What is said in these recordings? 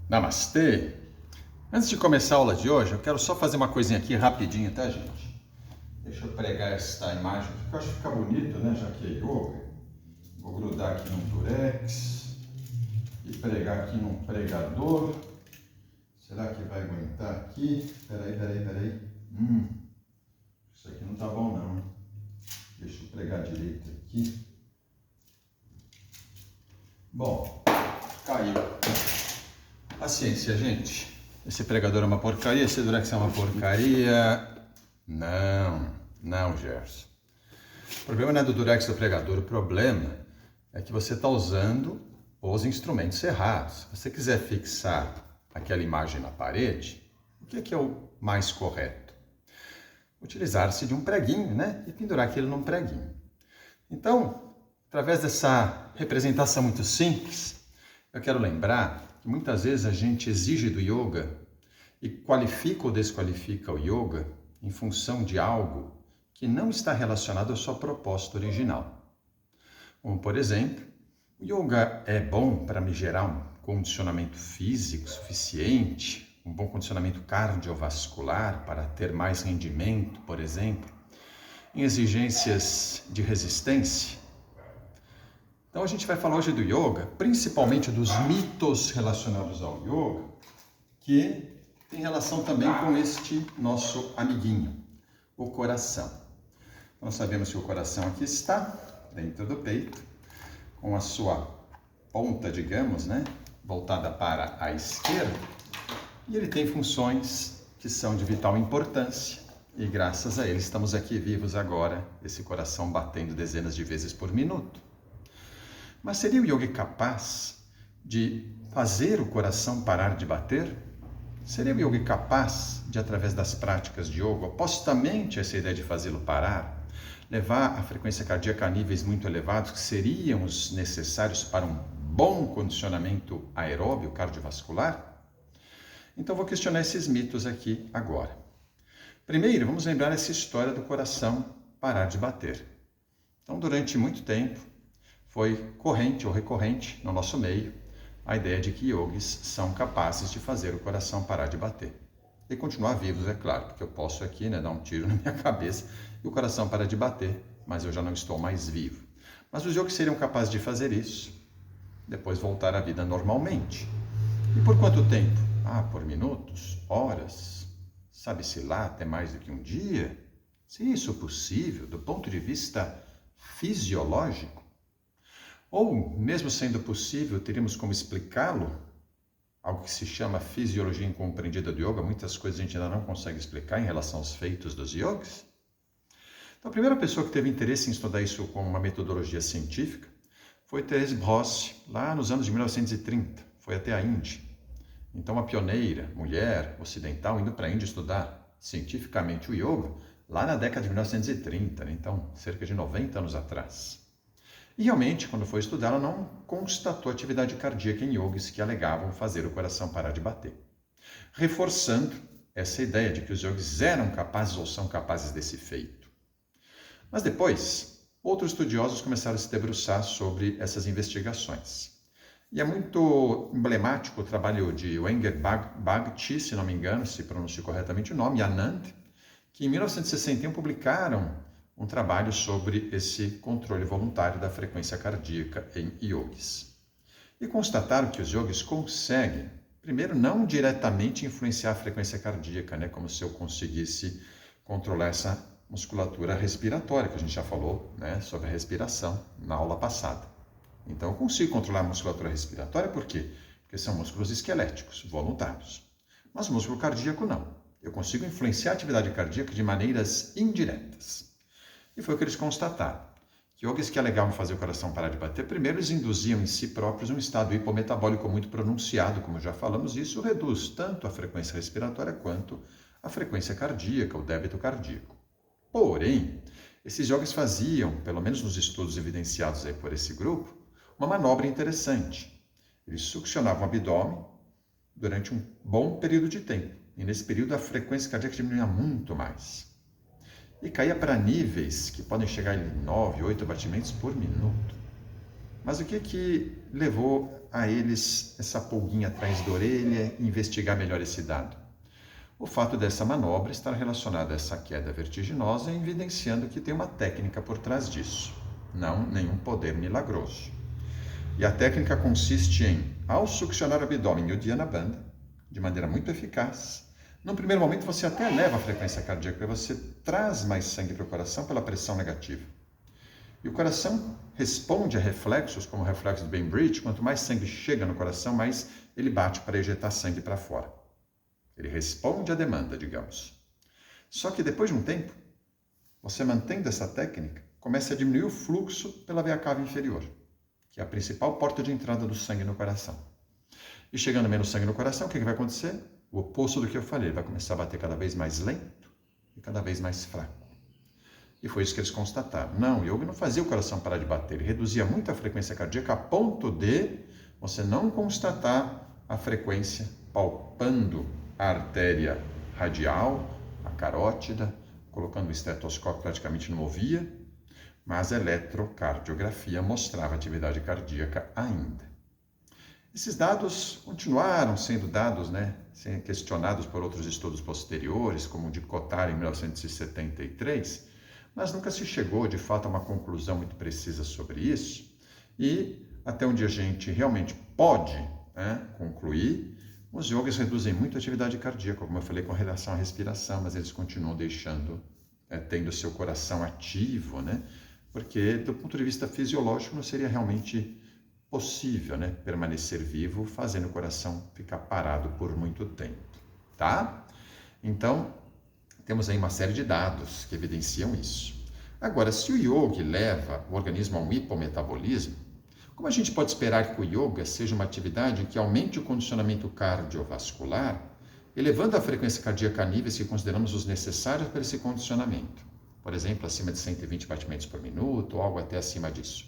Namastê! Antes de começar a aula de hoje, eu quero só fazer uma coisinha aqui rapidinho, tá, gente? Deixa eu pregar essa imagem aqui, porque eu acho que fica bonito, né, já que é yoga. Vou grudar aqui num durex e pregar aqui num pregador. Será que vai aguentar aqui? Peraí. Isso aqui não tá bom não, hein? Deixa eu pregar direito aqui. Bom, caiu. Paciência, gente. Esse pregador é uma porcaria, esse durex é uma porcaria. Não, Gerson. O problema não é do durex do pregador, o problema é que você está usando os instrumentos errados. Se você quiser fixar aquela imagem na parede, o que é o mais correto? Utilizar-se de um preguinho, né? E pendurar aquilo num preguinho. Então, através dessa representação muito simples, eu quero lembrar que muitas vezes a gente exige do yoga e qualifica ou desqualifica o yoga em função de algo que não está relacionado à sua proposta original. Como, por exemplo, o yoga é bom para me gerar um condicionamento físico suficiente, um bom condicionamento cardiovascular para ter mais rendimento, por exemplo, em exigências de resistência. Então a gente vai falar hoje do yoga, principalmente dos mitos relacionados ao yoga, que tem relação também com este nosso amiguinho, o coração. Nós sabemos que o coração aqui está dentro do peito, com a sua ponta, digamos, né, voltada para a esquerda, e ele tem funções que são de vital importância, e graças a ele estamos aqui vivos agora, esse coração batendo dezenas de vezes por minuto. Mas seria o yoga capaz de fazer o coração parar de bater? Seria o yoga capaz de, através das práticas de yoga, opostamente a essa ideia de fazê-lo parar, levar a frequência cardíaca a níveis muito elevados, que seriam os necessários para um bom condicionamento aeróbio cardiovascular? Então vou questionar esses mitos aqui agora. Primeiro, vamos lembrar essa história do coração parar de bater. Então, durante muito tempo, foi corrente ou recorrente no nosso meio a ideia de que yogis são capazes de fazer o coração parar de bater. E continuar vivos, é claro, porque eu posso aqui, dar um tiro na minha cabeça e o coração para de bater, mas eu já não estou mais vivo. Mas os yogis seriam capazes de fazer isso, depois voltar à vida normalmente. E por quanto tempo? Por minutos, horas, sabe-se lá, até mais do que um dia? Se isso é possível, do ponto de vista fisiológico, ou, mesmo sendo possível, teríamos como explicá-lo? Algo que se chama fisiologia incompreendida do yoga. Muitas coisas a gente ainda não consegue explicar em relação aos feitos dos yogis. Então, a primeira pessoa que teve interesse em estudar isso com uma metodologia científica foi Thérèse Brosse, lá nos anos de 1930. Foi até a Índia. Então, uma pioneira, mulher, ocidental, indo para a Índia estudar cientificamente o yoga, lá na década de 1930, então, cerca de 90 anos atrás. E realmente, quando foi estudar, ela não constatou atividade cardíaca em yogis que alegavam fazer o coração parar de bater. Reforçando essa ideia de que os yogis eram capazes ou são capazes desse feito. Mas depois, outros estudiosos começaram a se debruçar sobre essas investigações. E é muito emblemático o trabalho de Wenger Bhakti, se não me engano, se pronuncio corretamente o nome, e Anand, que em 1961 publicaram um trabalho sobre esse controle voluntário da frequência cardíaca em yogis. E constataram que os yogis conseguem, primeiro, não diretamente influenciar a frequência cardíaca, como se eu conseguisse controlar essa musculatura respiratória, que a gente já falou, sobre a respiração na aula passada. Então, eu consigo controlar a musculatura respiratória, por quê? Porque são músculos esqueléticos, voluntários. Mas o músculo cardíaco não. Eu consigo influenciar a atividade cardíaca de maneiras indiretas. E foi o que eles constataram. Que yogis que alegavam fazer o coração parar de bater, primeiro eles induziam em si próprios um estado hipometabólico muito pronunciado, como já falamos, e isso reduz tanto a frequência respiratória quanto a frequência cardíaca, o débito cardíaco. Porém, esses yogis faziam, pelo menos nos estudos evidenciados aí por esse grupo, uma manobra interessante. Eles succionavam o abdômen durante um bom período de tempo, e nesse período a frequência cardíaca diminuía muito mais. E caía para níveis que podem chegar a 9, 8 batimentos por minuto. Mas o que levou a eles essa pulguinha atrás da orelha e investigar melhor esse dado? O fato dessa manobra estar relacionada a essa queda vertiginosa, evidenciando que tem uma técnica por trás disso, não nenhum poder milagroso. E a técnica consiste em, ao succionar o abdômen e o Dhyana Bandha, de maneira muito eficaz, num primeiro momento você até eleva a frequência cardíaca, você traz mais sangue para o coração pela pressão negativa. E o coração responde a reflexos, como o reflexo do Bainbridge, quanto mais sangue chega no coração, mais ele bate para ejetar sangue para fora. Ele responde à demanda, digamos. Só que depois de um tempo, você mantendo essa técnica, começa a diminuir o fluxo pela veia cava inferior, que é a principal porta de entrada do sangue no coração. E chegando menos sangue no coração, o que vai acontecer? O oposto do que eu falei, ele vai começar a bater cada vez mais lento e cada vez mais fraco. E foi isso que eles constataram. Não, o yoga não fazia o coração parar de bater, ele reduzia muito a frequência cardíaca a ponto de você não constatar a frequência palpando a artéria radial, a carótida, colocando o estetoscópio praticamente não ouvia, mas a eletrocardiografia mostrava atividade cardíaca ainda. Esses dados continuaram sendo dados, sendo questionados por outros estudos posteriores, como o de Cotard em 1973, mas nunca se chegou, de fato, a uma conclusão muito precisa sobre isso. E até onde a gente realmente pode concluir, os yogis reduzem muito a atividade cardíaca, como eu falei, com relação à respiração, mas eles continuam tendo seu coração ativo, porque do ponto de vista fisiológico não seria realmente possível, permanecer vivo fazendo o coração ficar parado por muito tempo, tá? Então, temos aí uma série de dados que evidenciam isso. Agora, se o yoga leva o organismo a um hipometabolismo, como a gente pode esperar que o yoga seja uma atividade que aumente o condicionamento cardiovascular, elevando a frequência cardíaca a níveis que consideramos os necessários para esse condicionamento? Por exemplo, acima de 120 batimentos por minuto, ou algo até acima disso,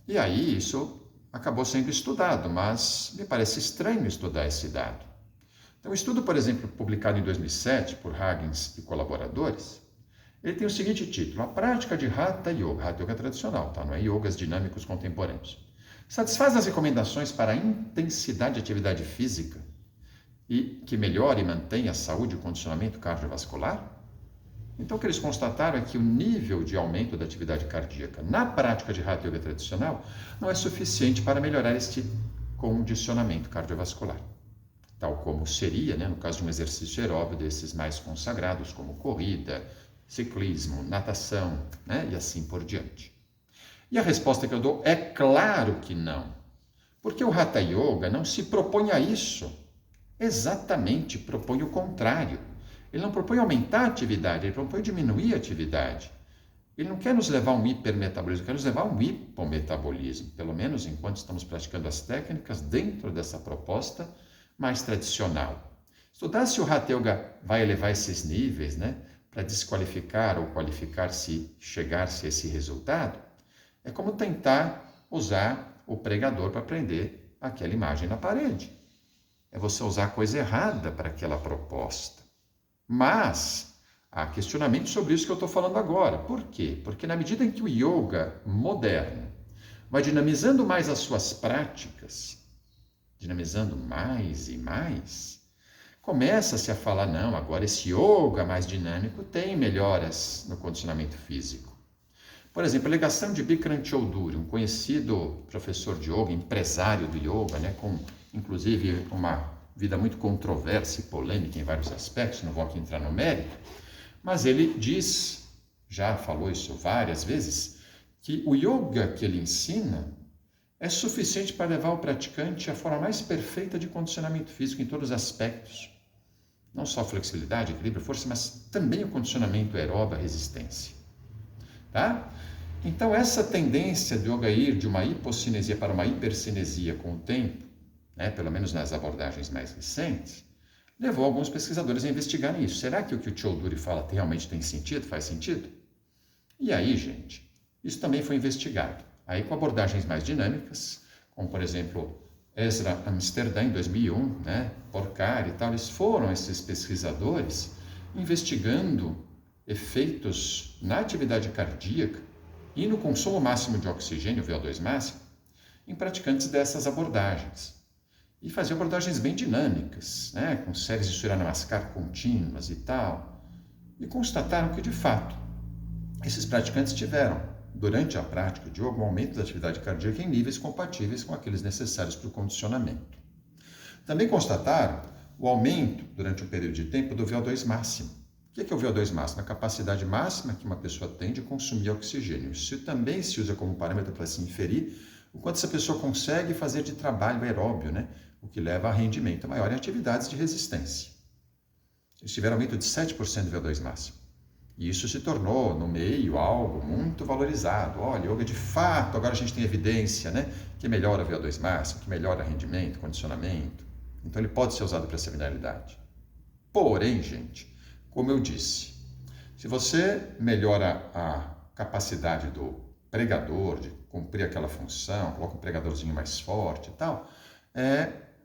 E aí isso acabou sendo estudado, mas me parece estranho estudar esse dado. Então, um estudo, por exemplo, publicado em 2007 por Huggins e colaboradores, ele tem o seguinte título: A prática de Hatha Yoga, Hatha Yoga tradicional, não é yogas dinâmicos contemporâneos, satisfaz as recomendações para a intensidade de atividade física e que melhore e mantenha a saúde e o condicionamento cardiovascular? Então, o que eles constataram é que o nível de aumento da atividade cardíaca na prática de Hatha Yoga tradicional não é suficiente para melhorar este condicionamento cardiovascular, tal como seria, no caso de um exercício aeróbio desses mais consagrados, como corrida, ciclismo, natação, e assim por diante. E a resposta que eu dou é claro que não, porque o Hatha Yoga não se propõe a isso, exatamente propõe o contrário. Ele não propõe aumentar a atividade, ele propõe diminuir a atividade. Ele não quer nos levar a um hipermetabolismo, ele quer nos levar a um hipometabolismo, pelo menos enquanto estamos praticando as técnicas dentro dessa proposta mais tradicional. Estudar se o Hatha Yoga vai elevar esses níveis, para desqualificar ou qualificar se chegar-se a esse resultado, é como tentar usar o pregador para prender aquela imagem na parede. É você usar a coisa errada para aquela proposta. Mas há questionamento sobre isso que eu estou falando agora. Por quê? Porque na medida em que o yoga moderno vai dinamizando mais as suas práticas, dinamizando mais e mais, começa-se a falar, não, agora esse yoga mais dinâmico tem melhoras no condicionamento físico. Por exemplo, a alegação de Bikram Choudhury, um conhecido professor de yoga, empresário do yoga, com inclusive uma vida muito controversa e polêmica em vários aspectos, não vou aqui entrar no mérito, mas ele diz, já falou isso várias vezes, que o yoga que ele ensina é suficiente para levar o praticante à forma mais perfeita de condicionamento físico em todos os aspectos. Não só flexibilidade, equilíbrio, força, mas também o condicionamento aeróbio, a resistência. Tá? Então, essa tendência do yoga ir de uma hipocinesia para uma hipercinesia com o tempo, pelo menos nas abordagens mais recentes, levou alguns pesquisadores a investigarem isso. Será que o Choudhury fala realmente tem sentido, faz sentido? E aí, gente, isso também foi investigado. Aí com abordagens mais dinâmicas, como por exemplo, Ezra Amsterdã em 2001, Porcari e tal, eles foram, esses pesquisadores, investigando efeitos na atividade cardíaca e no consumo máximo de oxigênio, VO2 máximo, em praticantes dessas abordagens. E faziam abordagens bem dinâmicas, né? Com séries de Surya Namaskar contínuas e tal. E constataram que, de fato, esses praticantes tiveram, durante a prática de yoga, um aumento da atividade cardíaca em níveis compatíveis com aqueles necessários para o condicionamento. Também constataram o aumento, durante um período de tempo, do VO2 máximo. O que é o VO2 máximo? A capacidade máxima que uma pessoa tem de consumir oxigênio. Isso também se usa como parâmetro para se inferir o quanto essa pessoa consegue fazer de trabalho aeróbio, né? O que leva a rendimento maior em atividades de resistência. Eles tiveram aumento de 7% do VO2 máximo. E isso se tornou, no meio, algo muito valorizado. Olha, yoga de fato, agora a gente tem evidência, né? Que melhora o VO2 máximo, que melhora rendimento, condicionamento. Então ele pode ser usado para essa finalidade. Porém, gente, como eu disse, se você melhora a capacidade do pregador de cumprir aquela função, coloca um pregadorzinho mais forte e tal,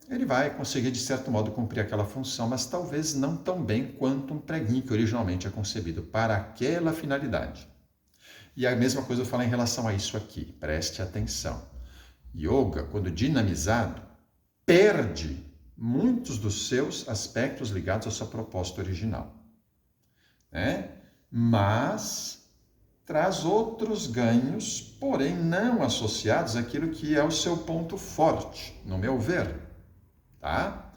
ele vai conseguir, de certo modo, cumprir aquela função, mas talvez não tão bem quanto um preguinho que originalmente é concebido para aquela finalidade. E a mesma coisa eu falo em relação a isso aqui, preste atenção. Yoga, quando dinamizado, perde muitos dos seus aspectos ligados à sua proposta original, né? Mas traz outros ganhos, porém não associados àquilo que é o seu ponto forte, no meu ver, tá?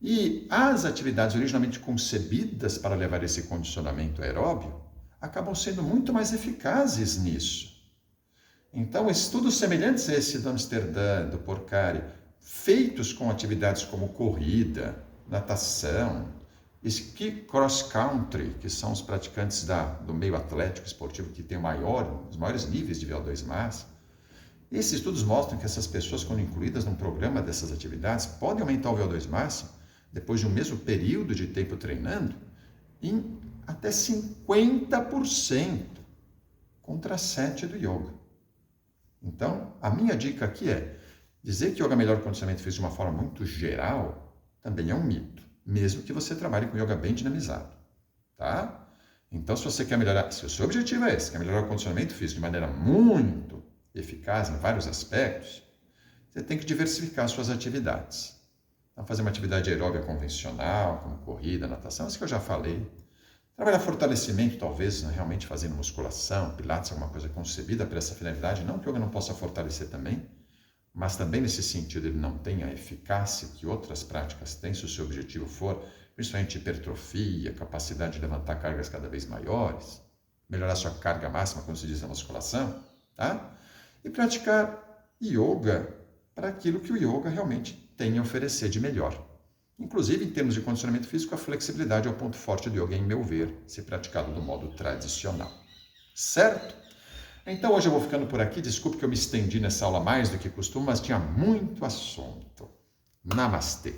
E as atividades originalmente concebidas para levar esse condicionamento aeróbio acabam sendo muito mais eficazes nisso. Então, estudos semelhantes a esse do Amsterdã, do Porcari, feitos com atividades como corrida, natação, esqui cross-country, que são os praticantes do meio atlético esportivo que têm os maiores níveis de VO2 máximo, esses estudos mostram que essas pessoas, quando incluídas num programa dessas atividades, podem aumentar o VO2 máximo, depois de um mesmo período de tempo treinando, em até 50%, contra 7% do yoga. Então, a minha dica aqui é, dizer que yoga melhora o condicionamento físico de uma forma muito geral também é um mito, mesmo que você trabalhe com yoga bem dinamizado, tá? Então, se você quer melhorar, se o seu objetivo é esse, quer melhorar o condicionamento físico de maneira muito eficaz em vários aspectos, você tem que diversificar suas atividades. Então, fazer uma atividade aeróbica convencional, como corrida, natação, isso que eu já falei. Trabalhar fortalecimento, talvez, né, realmente fazendo musculação, pilates, alguma coisa concebida para essa finalidade. Não que o yoga não possa fortalecer também, mas também nesse sentido ele não tem a eficácia que outras práticas têm, se o seu objetivo for, principalmente hipertrofia, capacidade de levantar cargas cada vez maiores, melhorar sua carga máxima, como se diz na musculação, tá? E praticar yoga para aquilo que o yoga realmente tem a oferecer de melhor. Inclusive, em termos de condicionamento físico, a flexibilidade é o ponto forte do yoga, em meu ver, se praticado do modo tradicional. Certo? Então, hoje eu vou ficando por aqui. Desculpe que eu me estendi nessa aula mais do que costumo, mas tinha muito assunto. Namastê!